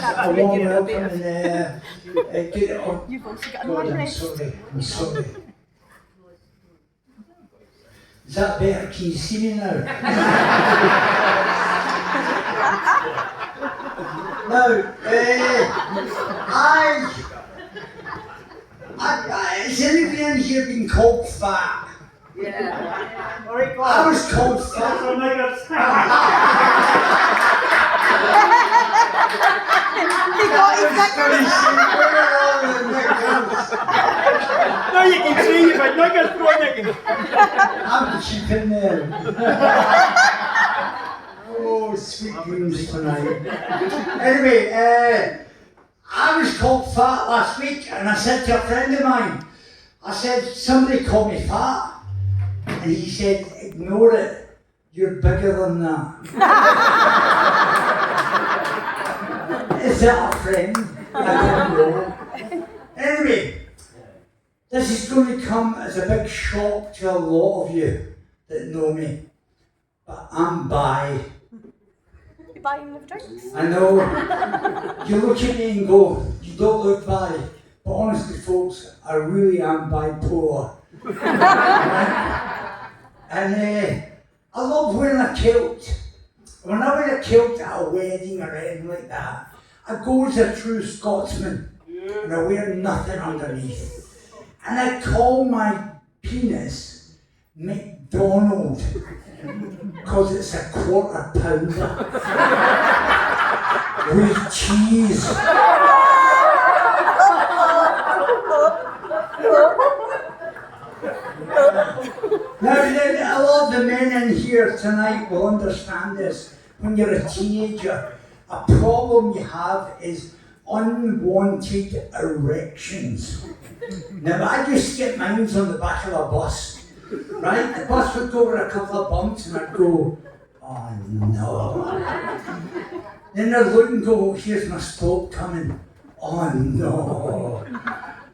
a warm welcome and get it on. You've also got God, another I'm sorry. Is that better? Can you see me now? No, has anybody in here been called fat? Yeah. I was called fat. Oh my God. He got his knickers. No, you can see you, but not get thrown again. I'm keeping them. Oh, sweet dreams tonight. Anyway, I was called fat last week, and I said to a friend of mine, I said, somebody called me fat. And he said, ignore it, you're bigger than that. Is that a friend? I don't know. Anyway, this is going to come as a big shock to a lot of you that know me. But I'm bi. You buying the drinks? I know. You look at me and go, you don't look bi. But honestly, folks, I really am bipolar. And I love wearing a kilt. When I wear a kilt at a wedding or anything like that, I go as a true Scotsman and I wear nothing underneath. And I call my penis McDonald because it's a quarter pounder with cheese. Now, a lot of the men in here tonight will understand this. When you're a teenager, a problem you have is unwanted erections. Now, I used to get mine on the back of a bus, right? The bus would go over a couple of bumps and I'd go, oh no. Then I'd look and go, here's my stop coming. Oh no.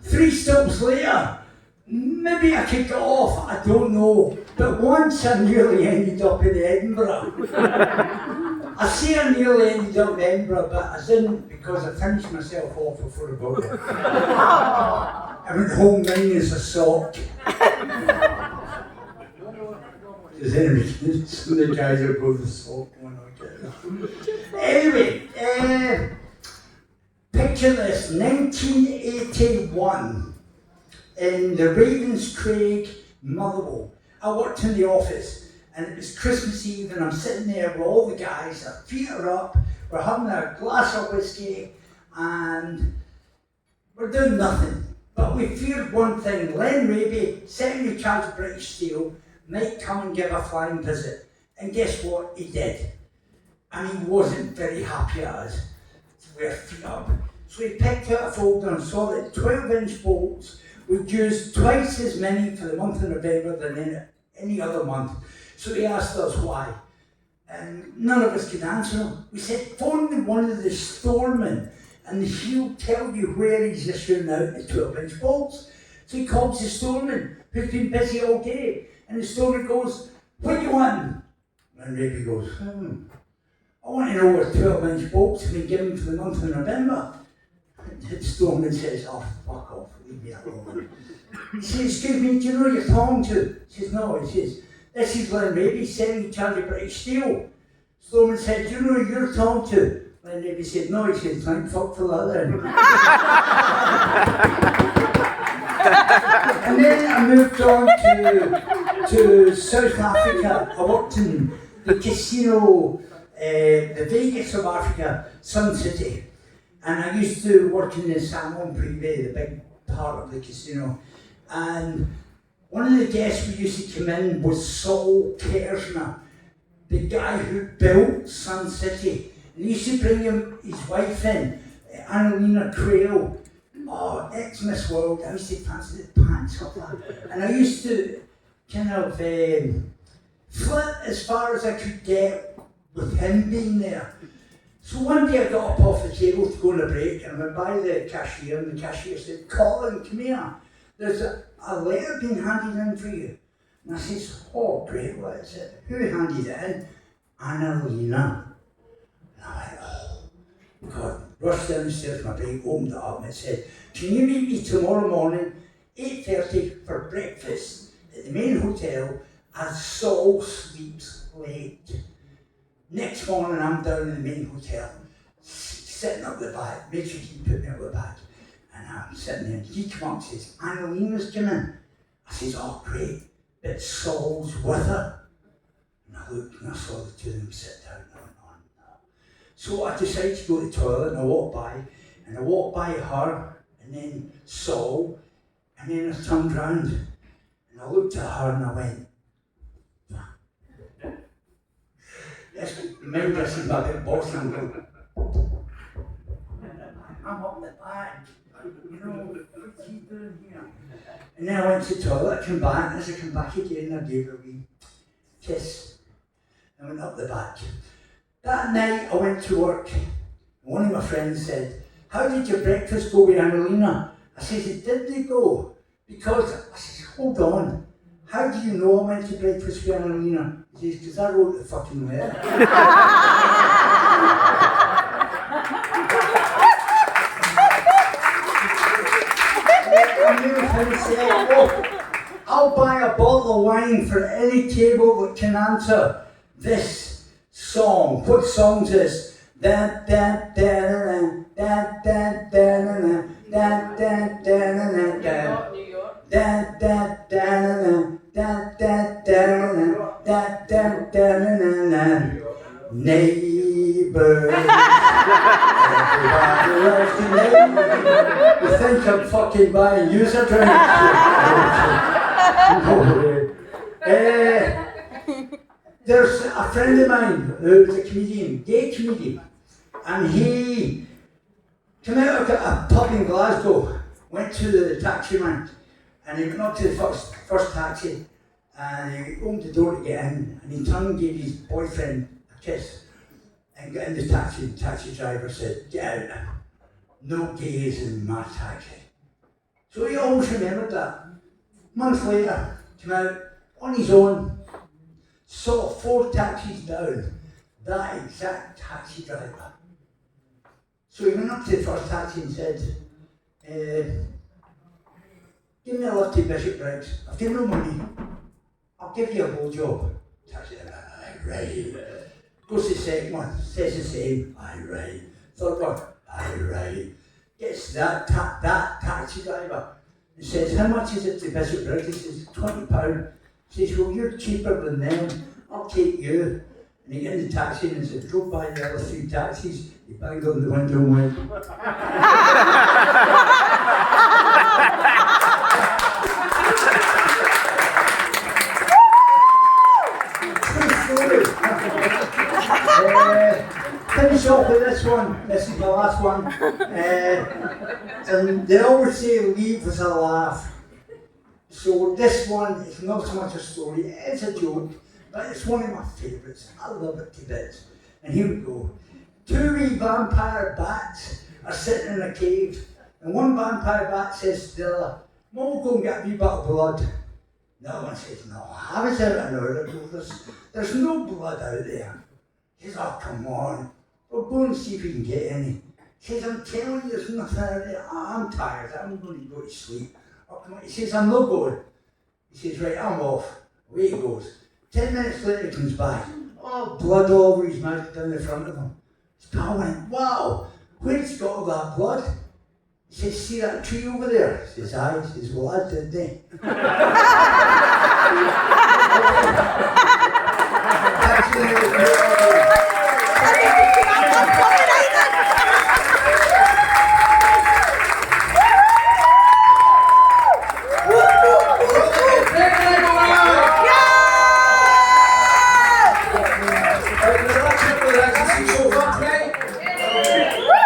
3 stops later, maybe I could get off, I don't know. But once I nearly ended up in Edinburgh. I say I nearly ended up in Edinburgh, but I didn't because I finished myself off before I got there. I went home mine as a sock. Does anybody, some of the guys are both a sock one Anyway, picture this, 1981. In the Ravenscraig, Motherwell. I worked in the office and it was Christmas Eve and I'm sitting there with all the guys, our feet are up, we're having a glass of whiskey and we're doing nothing. But we feared one thing, Len Raby, secondary charge of British Steel, might come and give a flying visit. And guess what? He did. And he wasn't very happy at us. We were feet up. So he picked out a folder and saw that 12-inch bolts we'd used twice as many for the month of November than any other month. So he asked us why. And none of us could answer him. We said, phone one of the storemen and he'll tell you where he's issuing out the 12-inch bolts. So he calls the storeman, who's been busy all day. And the storeman goes, what do you want? And Raby goes, I want to know where 12-inch bolts have been given for the month of November. The storeman says, oh, fuck off, leave me alone. He says, excuse me, do you know who you're talking to? He says, no. He says, this is Len Raby, secondary charge of British Steel. Storeman said, do you know who you're talking to? Len Raby said, no. He said, thank fuck for that then. And then I moved on to South Africa. I worked in the casino, the Vegas of Africa, Sun City. And I used to work in the Salmon Privé, the big part of the casino. And one of the guests we used to come in was Saul Kersner, the guy who built Sun City. And he used to bring his wife in, Annalena Crail, ex-Miss World. I used to fancy the pants off her. And I used to kind of flit as far as I could get with him being there. So one day I got up off the table to go on a break and I went by the cashier and the cashier said, Colin, come here. There's a letter being handed in for you. And I says, oh great, what is it? Who handed it in? Annalena. And I went, oh God, rushed down the stairs, my bike opened it up and it said, can you meet me tomorrow morning, 8:30 for breakfast at the main hotel as Saul sleeps late. Next morning I'm down in the main hotel, sitting up the back, make sure he put me up the back. And I'm sitting there and he comes up and says, Annalina's coming. I says, oh great, but Saul's with her. And I looked and I saw the two of them sit down and I went, oh no. So I decided to go to the toilet and I walked by her and then Saul, and then I turned round and I looked at her and I went, this mind this is my big boss and I'm going, I'm up the back, you know, what's he doing here? And then I went to the toilet, I came back, and as I came back again, I gave her a wee kiss. I went up the back. That night I went to work, and one of my friends said, how did your breakfast go with Annalina? I says, it didn't go, because, I says, hold on, how do you know I went to breakfast with Annalina? He says, because I wrote the fucking letter. I knew how to say, oh, I'll buy a bottle of wine for any table that can answer this song. What song is this? Da da da da da da da da da da da da. Da da da da da da da da da da. Neighbours, everybody loves the neighbours. You think I'm fucking buying you a drink? There's a friend of mine who was a comedian, gay comedian, and he came out of a pub in Glasgow, went to the taxi rank, and he went up to the first taxi, and he opened the door to get in, and he turned and gave his boyfriend a kiss, and got in the taxi. The taxi driver said, get out, no gays in my taxi. So he always remembered that. Months later, came out on his own, saw 4 taxis down, that exact taxi driver. So he went up to the first taxi and said, give me a lift to Bishop Briggs. I've got no money. I'll give you a blowjob. Taxi driver, aye right. Goes to the second one, says the same, aye right. Third one, aye right. Gets that taxi driver and says, how much is it to Bishop Briggs? He says, £20. He says, well, you're cheaper than them. I'll take you. And he got in the taxi and said, drove by the other 3 taxis. He banged on the window and went. True story. Finish off with this one. This is the last one. And they always say leave with a laugh. So this one is not so much a story, it's a joke, but it's one of my favourites. I love it to bits. And here we go. 2 wee vampire bats are sitting in a cave, and one vampire bat says to the other, we'll go and get a wee bit of blood. The other one says, no, I was out an hour ago, there's no blood out there. He says, oh come on, we'll go and see if we can get any. He says, I'm telling you there's nothing out there, I'm tired, I'm going to go to sleep. Oh, come on. He says, I'm not going. He says, right, I'm off. Away he goes. 10 minutes later he comes back. Oh, blood all over his mouth down the front of him. His pal went, wow, where's he got all that blood? He says, see that tree over there? He says, aye. He says, well, that did they.